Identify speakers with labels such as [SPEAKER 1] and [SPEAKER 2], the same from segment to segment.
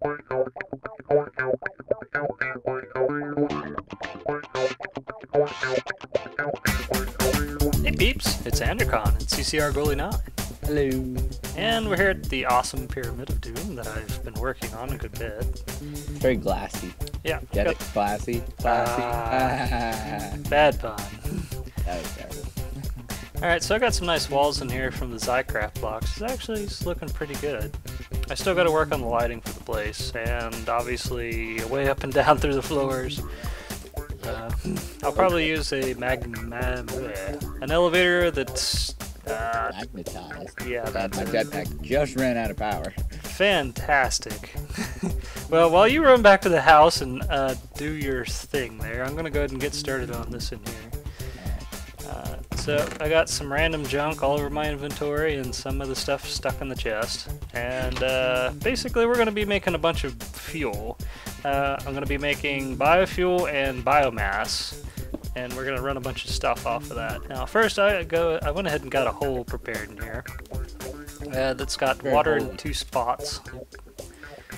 [SPEAKER 1] Hey peeps, it's Andercon and CCR Goalie 9.
[SPEAKER 2] Hello.
[SPEAKER 1] And we're here at the awesome Pyramid of Doom that I've been working on a good bit.
[SPEAKER 2] Very glassy.
[SPEAKER 1] Yeah.
[SPEAKER 2] Get it? Glassy. Glassy.
[SPEAKER 1] Bad pun.
[SPEAKER 2] That was terrible.
[SPEAKER 1] Alright, so I got some nice walls in here from the xycraft blocks. It's looking pretty good. I still got to work on the lighting for the place, and obviously way up and down through the floors. I'll probably use a an elevator that's
[SPEAKER 2] magnetized.
[SPEAKER 1] Yeah,
[SPEAKER 2] My
[SPEAKER 1] that's
[SPEAKER 2] jetpack just ran out of power.
[SPEAKER 1] fantastic. Well, while you run back to the house and do your thing there, I'm gonna go ahead and get started on this in here. So I got some random junk all over my inventory and some of the stuff stuck in the chest. And basically we're going to be making a bunch of fuel. I'm going to be making biofuel and biomass. And we're going to run a bunch of stuff off of that. Now first I went ahead and got a hole prepared in here. That's got water in 2 spots.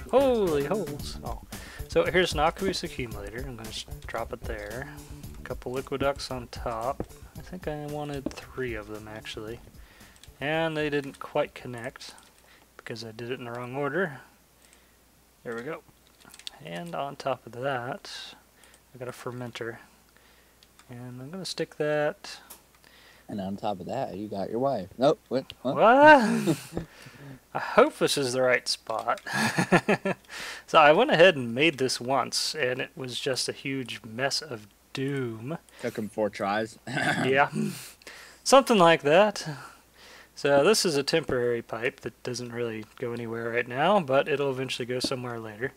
[SPEAKER 1] Holy holes. Oh. So here's an aqueous accumulator. I'm going to drop it there. A couple liquid ducts on top. I think I wanted 3 of them actually, and they didn't quite connect because I did it in the wrong order. There we go. And on top of that I got a fermenter, and I'm gonna stick that.
[SPEAKER 2] And on top of that, you got your wife. Nope. What?
[SPEAKER 1] I hope this is the right spot. So I went ahead and made this once, and it was just a huge mess of doom.
[SPEAKER 2] Took him 4 tries.
[SPEAKER 1] Yeah, something like that. So this is a temporary pipe that doesn't really go anywhere right now, but it'll eventually go somewhere later.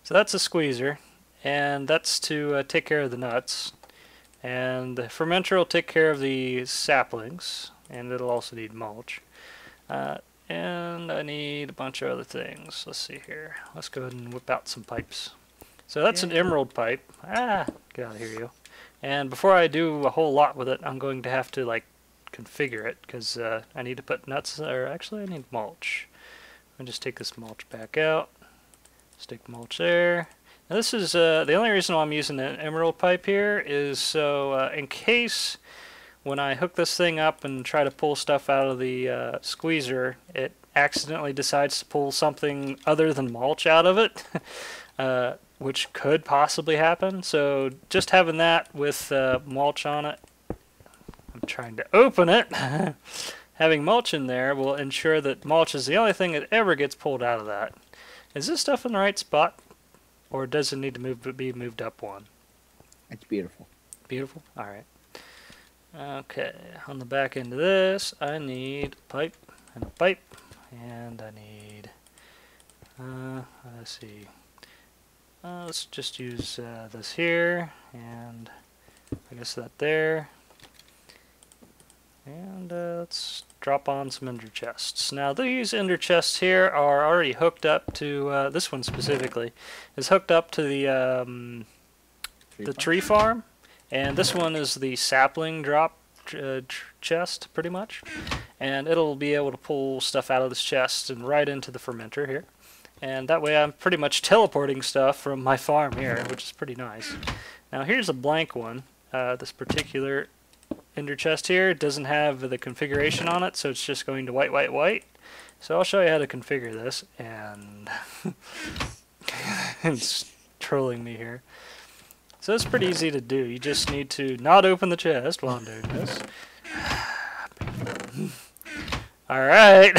[SPEAKER 1] So that's a squeezer, and that's to take care of the nuts. And the fermenter will take care of the saplings, and it'll also need mulch. And I need a bunch of other things. Let's see here. Let's go ahead and whip out some pipes. So that's an emerald pipe. Get out of here, you. And before I do a whole lot with it, I'm going to have to like configure it, because I need to put nuts, or actually I need mulch. I'll just take this mulch back out, stick mulch there. Now this is the only reason why I'm using an emerald pipe here is so in case when I hook this thing up and try to pull stuff out of the squeezer, it accidentally decides to pull something other than mulch out of it. Which could possibly happen. So just having that with mulch on it, I'm trying to open it, having mulch in there will ensure that mulch is the only thing that ever gets pulled out of that. Is this stuff in the right spot, or does it need to be moved up one?
[SPEAKER 2] It's beautiful.
[SPEAKER 1] Beautiful? Alright. Okay, on the back end of this, I need a pipe, and a pipe, and I need, let's see. Let's just use this here, and I guess that there. And let's drop on some ender chests. Now these ender chests here are already hooked up to, this one specifically, is hooked up to the tree farm. And this one is the sapling drop chest, pretty much. And it'll be able to pull stuff out of this chest and right into the fermenter here. And that way I'm pretty much teleporting stuff from my farm here, which is pretty nice. Now here's a blank one. This particular ender chest here doesn't have the configuration on it, so it's just going to white, white, white. So I'll show you how to configure this, and it's trolling me here. So it's pretty easy to do. You just need to not open the chest while I'm doing this. Alright.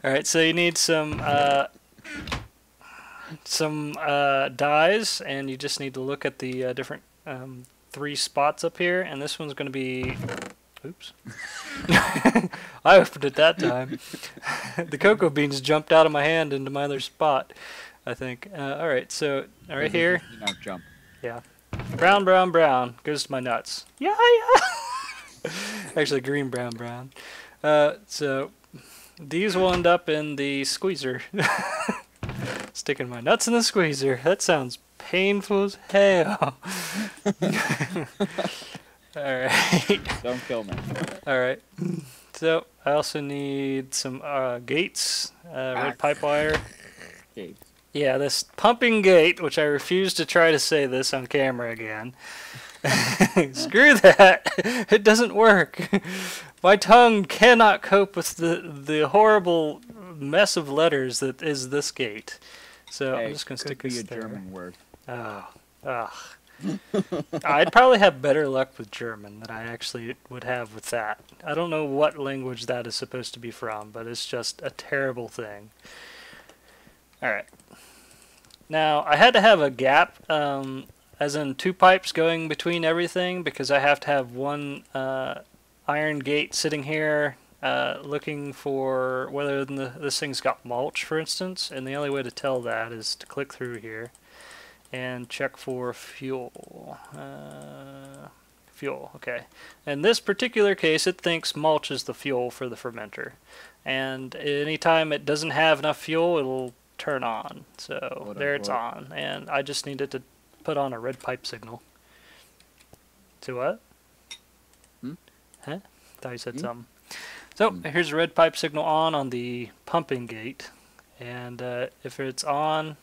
[SPEAKER 1] Alright, so you need some dyes, and you just need to look at the different 3 spots up here, and this one's going to be... Oops. I opened it that time. The cocoa beans jumped out of my hand into my other spot, I think. Alright, so right here...
[SPEAKER 2] No, jump.
[SPEAKER 1] Yeah. Brown, brown, brown goes to my nuts. Yeah, yeah! Actually, green, brown, brown. So these will end up in the squeezer. Sticking my nuts in the squeezer. That sounds painful as hell. Alright.
[SPEAKER 2] Don't kill me.
[SPEAKER 1] Alright. So I also need some gates, red pipe wire.
[SPEAKER 2] Gates.
[SPEAKER 1] Yeah, this pumping gate, which I refuse to try to say this on camera again. Screw that. It doesn't work. My tongue cannot cope with the horrible mess of letters that is this gate. So I'm just going to stick this there.
[SPEAKER 2] German word.
[SPEAKER 1] Oh. Ugh. I'd probably have better luck with German than I actually would have with that. I don't know what language that is supposed to be from, but it's just a terrible thing. Alright. Now, I had to have a gap, as in 2 pipes going between everything, because I have to have one iron gate sitting here looking for whether this thing's got mulch, for instance, and the only way to tell that is to click through here and check for fuel. Fuel, okay. In this particular case, it thinks mulch is the fuel for the fermenter, and anytime it doesn't have enough fuel, it'll turn on. So there it's on, and I just needed to put on a red pipe signal. To what? Huh? Thought you said something. So here's a red pipe signal on the pumping gate, and if it's on,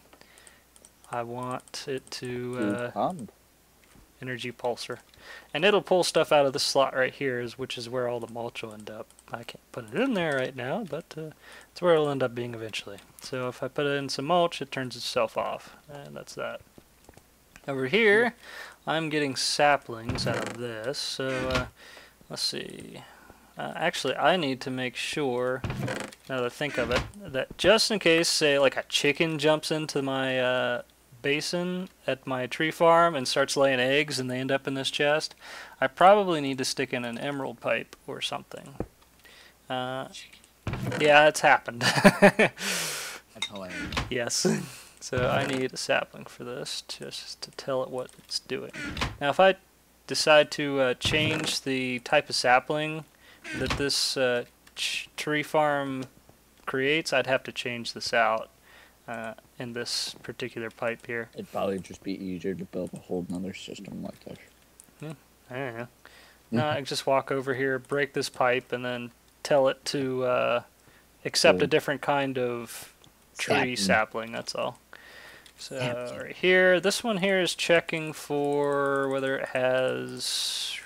[SPEAKER 1] I want it to energy pulser, and it'll pull stuff out of the slot right here, which is where all the mulch will end up. I can't put it in there right now, but it's where it'll end up being eventually. So if I put in some mulch, it turns itself off, and that's that. Over here, I'm getting saplings out of this, so let's see. Actually, I need to make sure, now that I think of it, that just in case, say, like a chicken jumps into my basin at my tree farm and starts laying eggs and they end up in this chest, I probably need to stick in an emerald pipe or something. Yeah, it's happened.
[SPEAKER 2] That's hilarious.
[SPEAKER 1] Yes. So I need a sapling for this just to tell it what it's doing. Now if I decide to change the type of sapling that this tree farm creates, I'd have to change this out in this particular pipe here.
[SPEAKER 2] It'd probably just be easier to build a whole nother system like this.
[SPEAKER 1] I don't know. No, I just walk over here, break this pipe, and then tell it to accept a different kind of tree sapling, that's all. So right here, this one here is checking for whether it has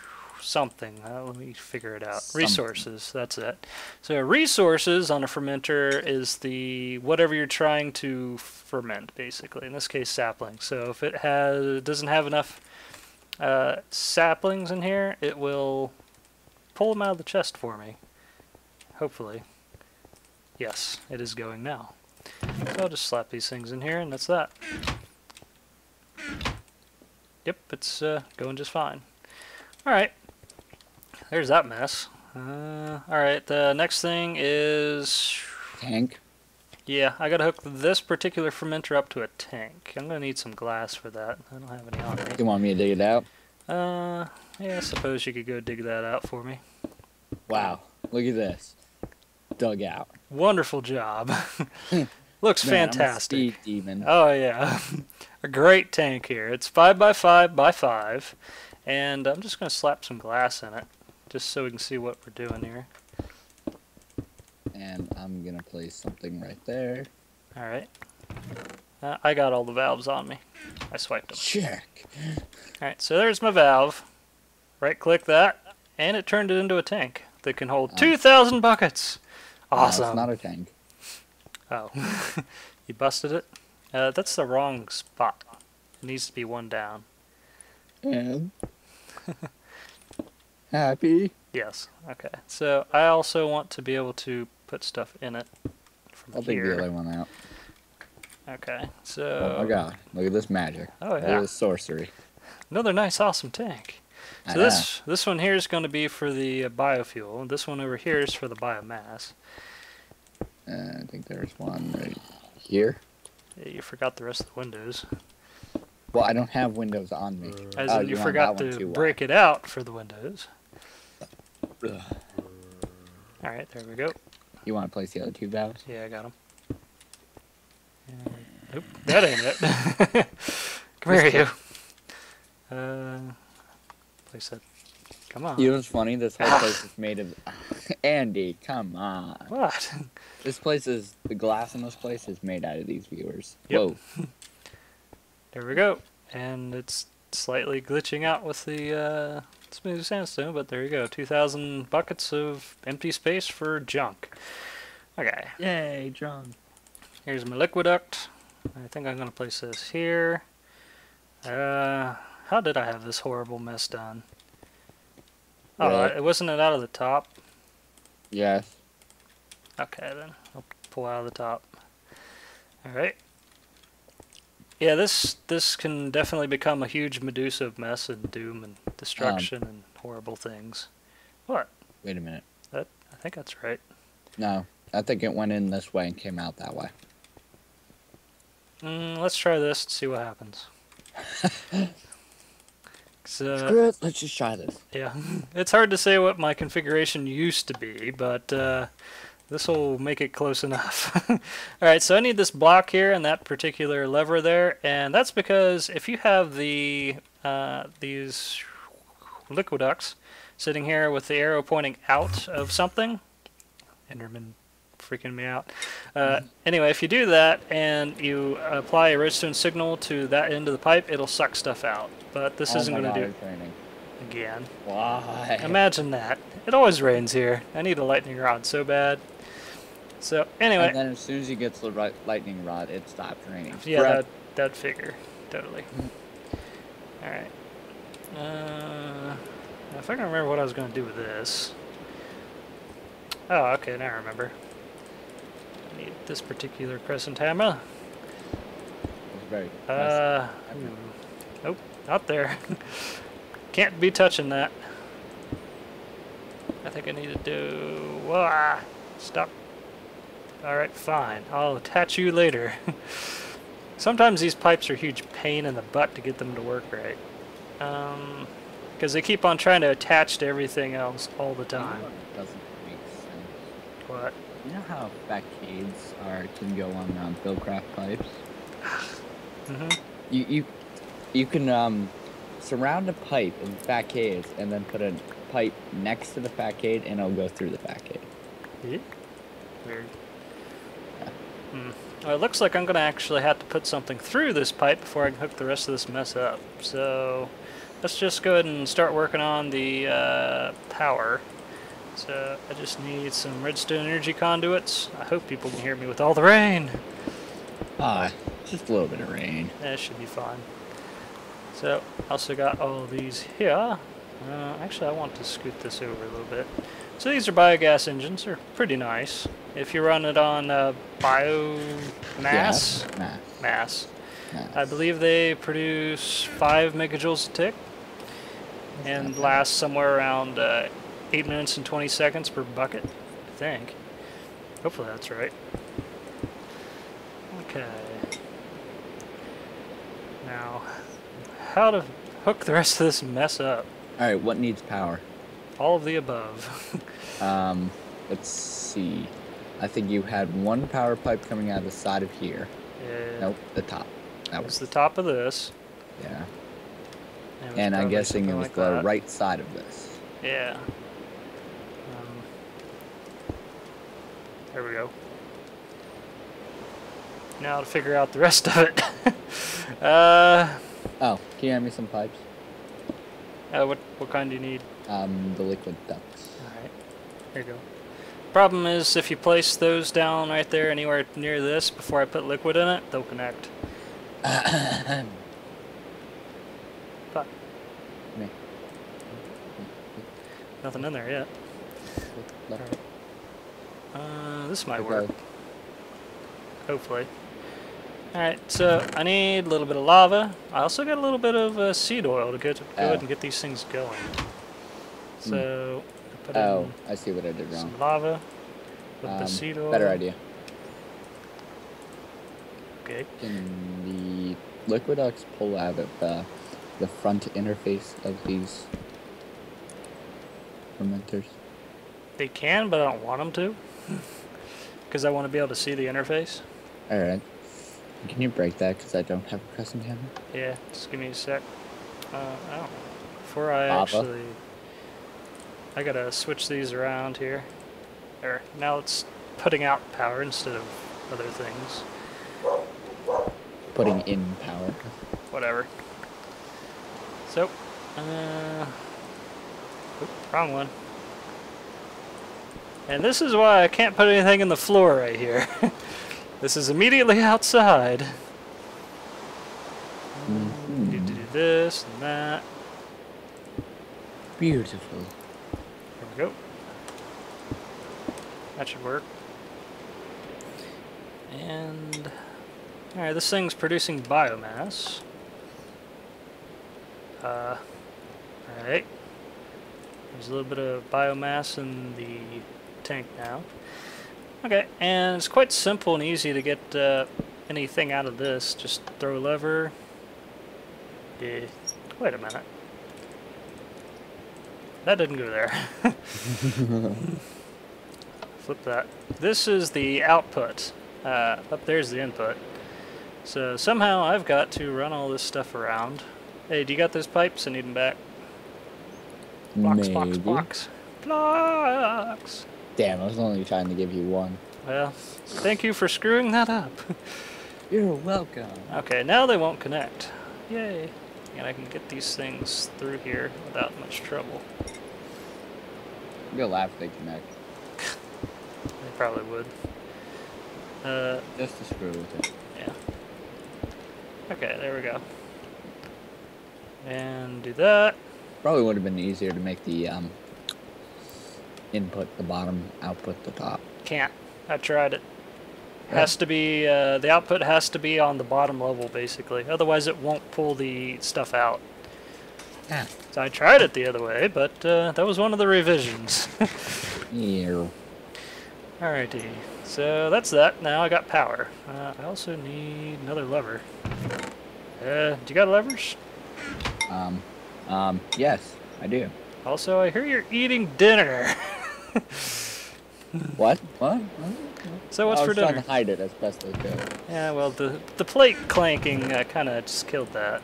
[SPEAKER 1] something. Let me figure it out. Resources, that's it. So resources on a fermenter is the whatever you're trying to ferment, basically. In this case, sapling. So if it doesn't have enough saplings in here, it will pull them out of the chest for me. Hopefully. Yes, it is going now. So I'll just slap these things in here, and that's that. Yep, it's going just fine. Alright, there's that mess. Alright, the next thing is...
[SPEAKER 2] Tank?
[SPEAKER 1] Yeah, I gotta hook this particular fermenter up to a tank. I'm gonna need some glass for that. I don't have any on me.
[SPEAKER 2] You want me to dig it out?
[SPEAKER 1] Yeah, I suppose you could go dig that out for me.
[SPEAKER 2] Wow, look at this. Dug out.
[SPEAKER 1] Wonderful job. Looks fantastic.
[SPEAKER 2] I'm a speed demon.
[SPEAKER 1] Oh yeah, a great tank here. It's 5x5x5, and I'm just going to slap some glass in it, just so we can see what we're doing here.
[SPEAKER 2] And I'm gonna place something right there.
[SPEAKER 1] All right. I got all the valves on me. I swiped them.
[SPEAKER 2] Check.
[SPEAKER 1] All right, so there's my valve. Right-click that, and it turned it into a tank that can hold 2,000 buckets. Awesome.
[SPEAKER 2] No, it's not a tank.
[SPEAKER 1] Oh, you busted it? That's the wrong spot. It needs to be one down.
[SPEAKER 2] And happy?
[SPEAKER 1] Yes. Okay. So I also want to be able to put stuff in it from
[SPEAKER 2] I'll take
[SPEAKER 1] here.
[SPEAKER 2] the other one out.
[SPEAKER 1] Okay. So.
[SPEAKER 2] Oh my god! Look at this magic.
[SPEAKER 1] Oh yeah.
[SPEAKER 2] Look at this sorcery.
[SPEAKER 1] Another nice, awesome tank. So this one here is going to be for the biofuel, and this one over here is for the biomass.
[SPEAKER 2] I think there's one right here.
[SPEAKER 1] Yeah, you forgot the rest of the windows.
[SPEAKER 2] Well, I don't have windows on me.
[SPEAKER 1] As in you forgot to break it out for the windows. Alright, there we go.
[SPEAKER 2] You want to place the other two valves?
[SPEAKER 1] Yeah, I got them. Nope, that ain't it. Come here, you. Place that. Come on.
[SPEAKER 2] You know what's funny? This whole place is made of... Andy, come on.
[SPEAKER 1] What?
[SPEAKER 2] The glass in this place is made out of these viewers.
[SPEAKER 1] Yep.
[SPEAKER 2] Whoa.
[SPEAKER 1] There we go. And it's slightly glitching out with the smooth sandstone, but there you go. 2,000 buckets of empty space for junk. Okay.
[SPEAKER 2] Yay, John.
[SPEAKER 1] Here's my liquiduct. I think I'm going to place this here. How did I have this horrible mess done? Oh,
[SPEAKER 2] Right.
[SPEAKER 1] it wasn't it out of the top?
[SPEAKER 2] Yes.
[SPEAKER 1] Okay, then. I'll pull out of the top. Alright. Yeah, this can definitely become a huge Medusa of mess and doom and destruction and horrible things. What?
[SPEAKER 2] Wait a minute.
[SPEAKER 1] I think that's right.
[SPEAKER 2] No, I think it went in this way and came out that way.
[SPEAKER 1] Let's try this and see what happens.
[SPEAKER 2] Screw it, let's just try this.
[SPEAKER 1] Yeah, it's hard to say what my configuration used to be, but this will make it close enough. Alright, so I need this block here and that particular lever there, and that's because if you have these liquiducts sitting here with the arrow pointing out of something, Enderman freaking me out. Anyway, if you do that and you apply a redstone signal to that end of the pipe, it'll suck stuff out. But this isn't going to do it again.
[SPEAKER 2] Why?
[SPEAKER 1] Imagine that. It always rains here. I need a lightning rod so bad. So anyway.
[SPEAKER 2] And then as soon as he gets the lightning rod, it stops raining.
[SPEAKER 1] Yeah, that figure. Totally. Alright. If I can remember what I was going to do with this. Oh, okay, now I remember. I need this particular crescent hammer.
[SPEAKER 2] It's very
[SPEAKER 1] Nope, not there. Can't be touching that. I think I need to do... Stop. Alright, fine. I'll attach you later. Sometimes these pipes are a huge pain in the butt to get them to work right. Because they keep on trying to attach to everything else all the time.
[SPEAKER 2] Doesn't make sense.
[SPEAKER 1] What?
[SPEAKER 2] You know how facades can go on Biofuel pipes?
[SPEAKER 1] Mm-hmm.
[SPEAKER 2] You can surround a pipe in facades and then put a pipe next to the facade and it'll go through the facade.
[SPEAKER 1] Yeah. Weird. Well, it looks like I'm going to actually have to put something through this pipe before I can hook the rest of this mess up. So let's just go ahead and start working on the power. So I just need some redstone energy conduits. I hope people can hear me with all the rain.
[SPEAKER 2] Just a little bit of rain.
[SPEAKER 1] That should be fine. So also got all of these here. Actually, I want to scoot this over a little bit. So these are biogas engines. They're pretty nice. If you run it on biomass, mass, I believe they produce 5 megajoules a tick and last somewhere around 8 minutes and 20 seconds per bucket, I think. Hopefully that's right. Okay. Now, how to hook the rest of this mess up?
[SPEAKER 2] Alright, what needs power?
[SPEAKER 1] All of the above.
[SPEAKER 2] Let's see. I think you had one power pipe coming out of the side of here.
[SPEAKER 1] Yeah.
[SPEAKER 2] Nope, the top. That
[SPEAKER 1] was
[SPEAKER 2] was
[SPEAKER 1] the top of this.
[SPEAKER 2] Yeah.
[SPEAKER 1] And
[SPEAKER 2] And I'm guessing it was
[SPEAKER 1] like
[SPEAKER 2] the
[SPEAKER 1] that.
[SPEAKER 2] right side of this.
[SPEAKER 1] Yeah. There we go. Now to figure out the rest of it.
[SPEAKER 2] Oh, can you hand me some pipes?
[SPEAKER 1] What kind do you need?
[SPEAKER 2] The liquid ducts.
[SPEAKER 1] Alright, here you go. Problem is, if you place those down right there anywhere near this before I put liquid in it, they'll connect. But
[SPEAKER 2] Me.
[SPEAKER 1] nothing in there yet.
[SPEAKER 2] Left.
[SPEAKER 1] This might work. Hopefully. Alright, so I need a little bit of lava. I also got a little bit of seed oil to go ahead and get these things going. So, I put in
[SPEAKER 2] I see what I did wrong.
[SPEAKER 1] some lava with the seed oil.
[SPEAKER 2] Better idea.
[SPEAKER 1] Okay.
[SPEAKER 2] Can the liquid ducts pull out of the front interface of these fermenters?
[SPEAKER 1] They can, but I don't want them to. Because I want to be able to see the interface.
[SPEAKER 2] Alright. Can you break that because I don't have a crescent hammer?
[SPEAKER 1] Yeah, just give me a sec. Before I
[SPEAKER 2] Lava.
[SPEAKER 1] actually... I gotta switch these around here. There. Now it's putting out power instead of other things.
[SPEAKER 2] Putting in power.
[SPEAKER 1] Whatever. So, oop, wrong one. And this is why I can't put anything in the floor right here. This is immediately outside. Need to do this and that.
[SPEAKER 2] Beautiful.
[SPEAKER 1] There we go. That should work. And alright, this thing's producing biomass. Alright. There's a little bit of biomass in the tank now. Okay, and it's quite simple and easy to get anything out of this. Just throw a lever. Yeah. Wait a minute. That didn't go there. Flip that. This is the output. Up there's the input. So somehow I've got to run all this stuff around. Hey, do you got those pipes? I need them back. Blocks, blocks, blocks. Blocks!
[SPEAKER 2] Damn, I was only trying to give you one.
[SPEAKER 1] Well, thank you for screwing that up.
[SPEAKER 2] You're welcome.
[SPEAKER 1] Okay, now they won't connect. Yay. And I can get these things through here without much trouble.
[SPEAKER 2] You'll laugh if they connect.
[SPEAKER 1] They probably would.
[SPEAKER 2] Just to screw with it.
[SPEAKER 1] Yeah. Okay, there we go. And do that.
[SPEAKER 2] Probably would have been easier to make the input the bottom, output the top.
[SPEAKER 1] Can't. I tried it. Has to be, the output has to be on the bottom level, basically. Otherwise it won't pull the stuff out.
[SPEAKER 2] Yeah.
[SPEAKER 1] So I tried it the other way, but that was one of the revisions.
[SPEAKER 2] Yeah.
[SPEAKER 1] Alrighty. So that's that. Now I got power. I also need another lever. Do you got levers?
[SPEAKER 2] Yes, I do.
[SPEAKER 1] Also, I hear you're eating dinner.
[SPEAKER 2] What? What?
[SPEAKER 1] So what's
[SPEAKER 2] I
[SPEAKER 1] for
[SPEAKER 2] was
[SPEAKER 1] dinner?
[SPEAKER 2] trying to hide it as best I could.
[SPEAKER 1] Yeah, well, the plate clanking kind of just killed that.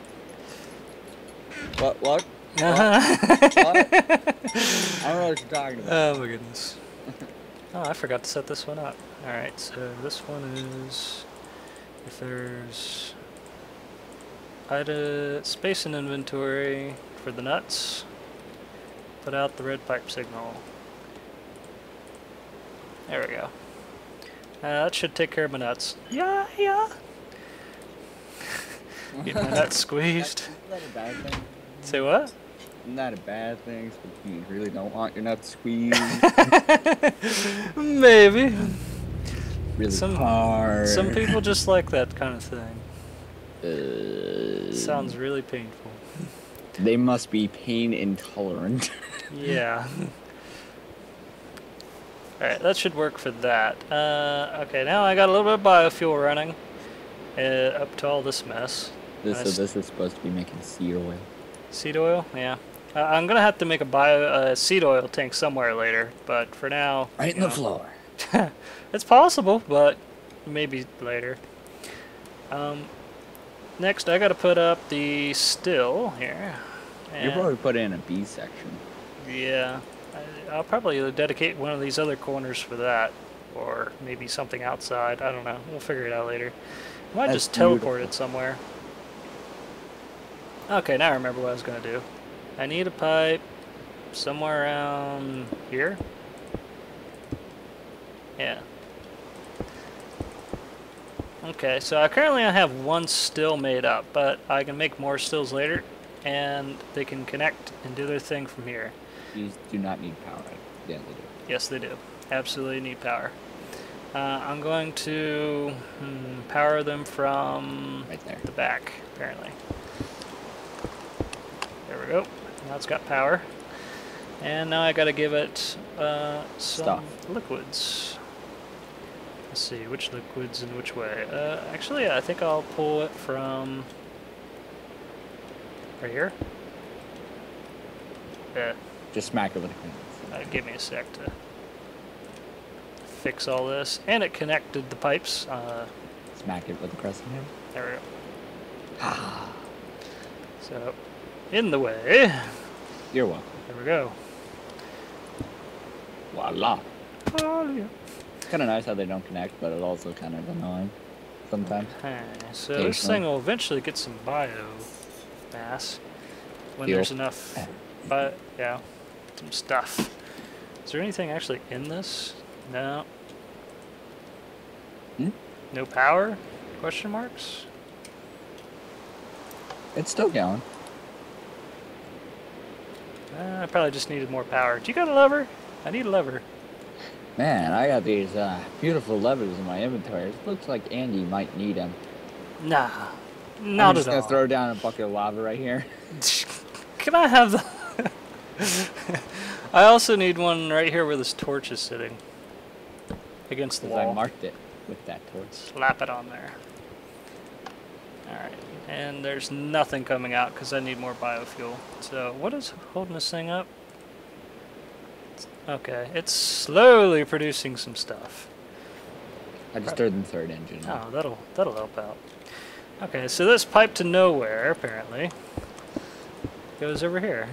[SPEAKER 2] What? What?
[SPEAKER 1] Uh-huh.
[SPEAKER 2] What? I don't know what you're talking about.
[SPEAKER 1] Oh my goodness. Oh, I forgot to set this one up. Alright, so this one is... If there's... space in inventory for the nuts. Put out the red pipe signal. There we go. That should take care of my nuts. Yeah, yeah. Get my nuts squeezed.
[SPEAKER 2] Isn't that a bad thing?
[SPEAKER 1] Say what?
[SPEAKER 2] Isn't that a bad thing? You really don't want your nuts squeezed.
[SPEAKER 1] Maybe.
[SPEAKER 2] Really hard.
[SPEAKER 1] Some people just like that kind of thing.
[SPEAKER 2] Uh,
[SPEAKER 1] Sounds really painful.
[SPEAKER 2] They must be pain intolerant.
[SPEAKER 1] Yeah. Alright, that should work for that. Okay, now I got a little bit of biofuel running up to all this mess.
[SPEAKER 2] This is supposed to be making seed oil.
[SPEAKER 1] Seed oil? Yeah. I'm going to have to make a seed oil tank somewhere later, but for now...
[SPEAKER 2] Right in the floor.
[SPEAKER 1] It's possible, but maybe later. Next, I got to put up the still here.
[SPEAKER 2] You probably put in a B section.
[SPEAKER 1] Yeah. I'll probably dedicate one of these other corners for that, or maybe something outside. I don't know. We'll figure it out later. I might just teleport it somewhere. Okay, now I remember what I was going to do. I need a pipe somewhere around here. Yeah. Okay, so I currently have one still made up, but I can make more stills later, and they can connect and do their thing from here.
[SPEAKER 2] These do not need power. Yeah, they do.
[SPEAKER 1] Yes, they do. Absolutely need power. I'm going to power them from
[SPEAKER 2] Right there.
[SPEAKER 1] the back, apparently. There we go. Now it's got power. And now I got to give it some liquids. Let's see, which liquids and which way. Actually, I think I'll pull it from right here. Yeah.
[SPEAKER 2] Just smack it with a clean.
[SPEAKER 1] Give me a sec to fix all this. And it connected the pipes.
[SPEAKER 2] Smack it with a crescent hammer.
[SPEAKER 1] There we go. So, in the way.
[SPEAKER 2] You're welcome.
[SPEAKER 1] There we go.
[SPEAKER 2] Voila.
[SPEAKER 1] Oh, yeah.
[SPEAKER 2] It's kind of nice how they don't connect, but it's also kind of annoying sometimes.
[SPEAKER 1] Okay, so this thing will eventually get some bio mass when
[SPEAKER 2] Fuel.
[SPEAKER 1] there's enough, but yeah, some stuff. Is there anything actually in this? No.
[SPEAKER 2] Hmm?
[SPEAKER 1] No power? Question marks?
[SPEAKER 2] It's still going.
[SPEAKER 1] I probably just needed more power. Do you got a lever? I need a lever.
[SPEAKER 2] Man, I got these beautiful levers in my inventory. It looks like Andy might need them.
[SPEAKER 1] Nah,
[SPEAKER 2] I'm
[SPEAKER 1] not
[SPEAKER 2] just
[SPEAKER 1] at
[SPEAKER 2] gonna
[SPEAKER 1] all.
[SPEAKER 2] throw down a bucket of lava right here.
[SPEAKER 1] Can I have the... I also need one right here where this torch is sitting. Against the
[SPEAKER 2] Because
[SPEAKER 1] wall.
[SPEAKER 2] I marked it with that torch.
[SPEAKER 1] Slap it on there. Alright, and there's nothing coming out because I need more biofuel. So, what is holding this thing up? Okay, it's slowly producing some stuff.
[SPEAKER 2] I just threw the third engine.
[SPEAKER 1] Oh, that'll help out. Okay, so this pipe to nowhere, apparently, goes over here,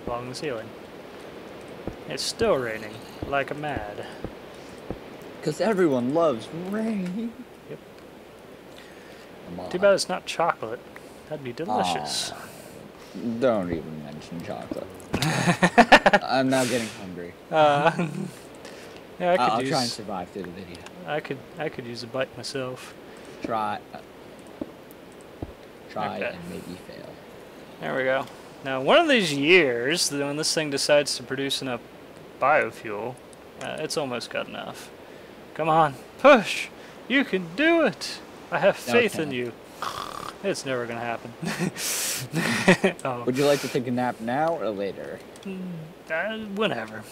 [SPEAKER 1] along the ceiling. It's still raining, like a mad.
[SPEAKER 2] Because everyone loves rain.
[SPEAKER 1] Yep.
[SPEAKER 2] Come on.
[SPEAKER 1] Too bad it's not chocolate. That'd be delicious.
[SPEAKER 2] Aw, don't even mention chocolate. I'm now getting hungry.
[SPEAKER 1] Yeah,
[SPEAKER 2] I'll try and survive through the video.
[SPEAKER 1] I could use a bite myself.
[SPEAKER 2] Try
[SPEAKER 1] Okay.
[SPEAKER 2] and maybe fail.
[SPEAKER 1] There we go. Now, one of these years, when this thing decides to produce enough biofuel, it's almost got enough. Come on, push! You can do it! I have faith in you. It's never gonna happen. Oh.
[SPEAKER 2] Would you like to take a nap now or later?
[SPEAKER 1] Whenever.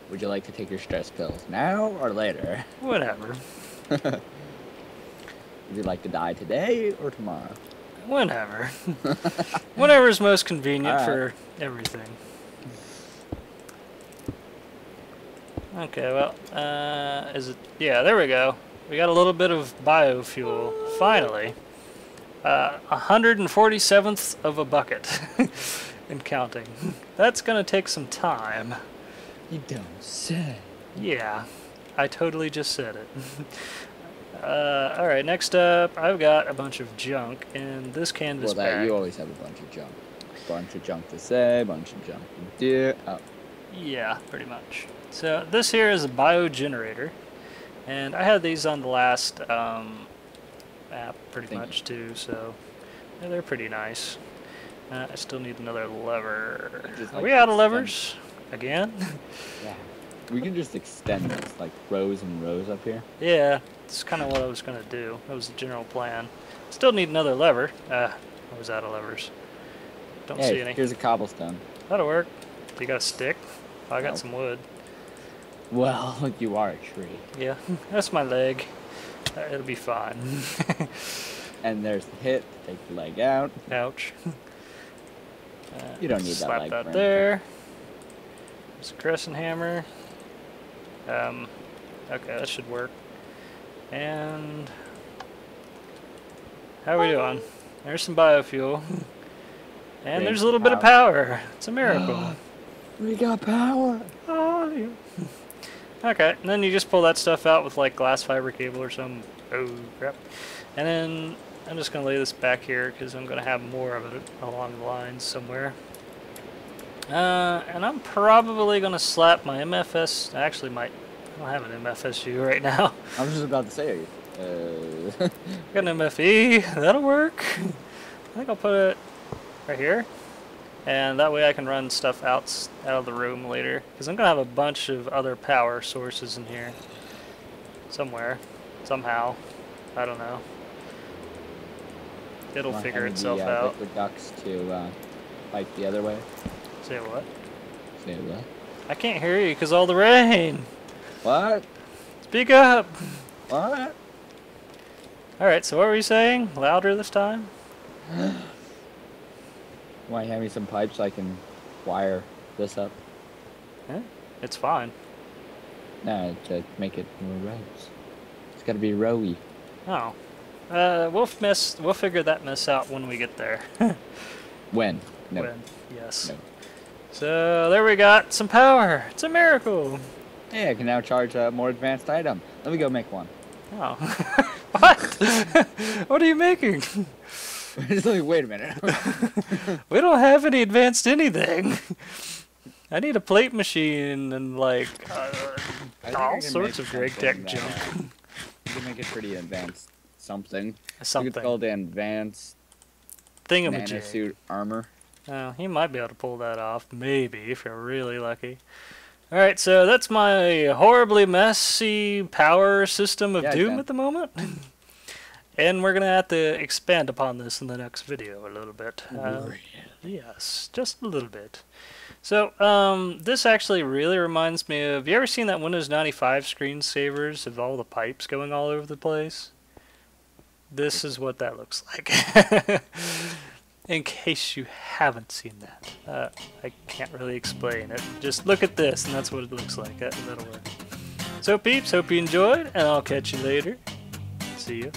[SPEAKER 2] Would you like to take your stress pills now or later?
[SPEAKER 1] Whenever.
[SPEAKER 2] Would you like to die today or tomorrow?
[SPEAKER 1] Whenever. Whenever is most convenient
[SPEAKER 2] All right.
[SPEAKER 1] for everything. Okay, well, is it... Yeah, there we go. We got a little bit of biofuel, finally. 147th of a bucket. And counting. That's gonna take some time.
[SPEAKER 2] You don't say.
[SPEAKER 1] Yeah, I totally just said it. Alright, next up, I've got a bunch of junk in this canvas bag.
[SPEAKER 2] You always have a bunch of junk. Bunch of junk to say, bunch of junk to do. Oh.
[SPEAKER 1] Yeah, pretty much. So this here is a biogenerator, and I had these on the last app pretty much too, so yeah, they're pretty nice. I still need another lever. Are we out of levers? Again?
[SPEAKER 2] Yeah. We can just extend this, like rows and rows up here.
[SPEAKER 1] Yeah, that's kind of what I was going to do. That was the general plan. Still need another lever. I was out of levers. Don't see any.
[SPEAKER 2] Here's a cobblestone.
[SPEAKER 1] That'll work. You got a stick? Oh, I got some wood.
[SPEAKER 2] Well, you are a tree.
[SPEAKER 1] Yeah, that's my leg. It'll be fine.
[SPEAKER 2] And there's the hit to take the leg out.
[SPEAKER 1] Ouch.
[SPEAKER 2] You don't need that
[SPEAKER 1] slap
[SPEAKER 2] leg.
[SPEAKER 1] that there. There's a crescent hammer. Okay, that should work. And how are we doing? There's some biofuel. And there's a little bit of power. It's a miracle.
[SPEAKER 2] We got power.
[SPEAKER 1] Oh, yeah. Okay, and then you just pull that stuff out with like glass fiber cable or some. Oh crap! And then I'm just gonna lay this back here because I'm gonna have more of it along the lines somewhere. And I'm probably gonna slap my MFS. Actually, I don't have an MFSU right now.
[SPEAKER 2] I was just about to say.
[SPEAKER 1] Got an MFE. That'll work. I think I'll put it right here. And that way I can run stuff out of the room later. Because I'm going to have a bunch of other power sources in here. Somewhere. Somehow. I don't know. It'll figure itself out.
[SPEAKER 2] Liquid ducts to pipe the other way.
[SPEAKER 1] Say what?
[SPEAKER 2] Say what?
[SPEAKER 1] I can't hear you because all the rain.
[SPEAKER 2] What?
[SPEAKER 1] Speak up.
[SPEAKER 2] What?
[SPEAKER 1] Alright, so what were you saying? Louder this time?
[SPEAKER 2] Want to hand me some pipes so I can wire this up?
[SPEAKER 1] Yeah, it's fine.
[SPEAKER 2] No, to make it more rows. It's got to be rowy.
[SPEAKER 1] Oh. We'll figure that mess out when we get there.
[SPEAKER 2] When? No.
[SPEAKER 1] When? Yes.
[SPEAKER 2] No.
[SPEAKER 1] So there we got some power. It's a miracle.
[SPEAKER 2] Hey, I can now charge a more advanced item. Let me go make one.
[SPEAKER 1] Oh. What? What are you making?
[SPEAKER 2] Wait a minute.
[SPEAKER 1] We don't have any advanced anything. I need a plate machine and like all sorts of great tech junk.
[SPEAKER 2] You can make it pretty advanced something.
[SPEAKER 1] Something.
[SPEAKER 2] You could call it advanced
[SPEAKER 1] Thingamajig.
[SPEAKER 2] nanosuit armor.
[SPEAKER 1] Oh, he might be able to pull that off, maybe, if you're really lucky. Alright, so that's my horribly messy power system of doom at the moment. And we're going to have to expand upon this in the next video a little bit. Yes, just a little bit. So, this actually really reminds me of... You ever seen that Windows 95 screensavers of all the pipes going all over the place? This is what that looks like. In case you haven't seen that. I can't really explain it. Just look at this, and that's what it looks like. That'll work. So, peeps, hope you enjoyed, and I'll catch you later. See ya.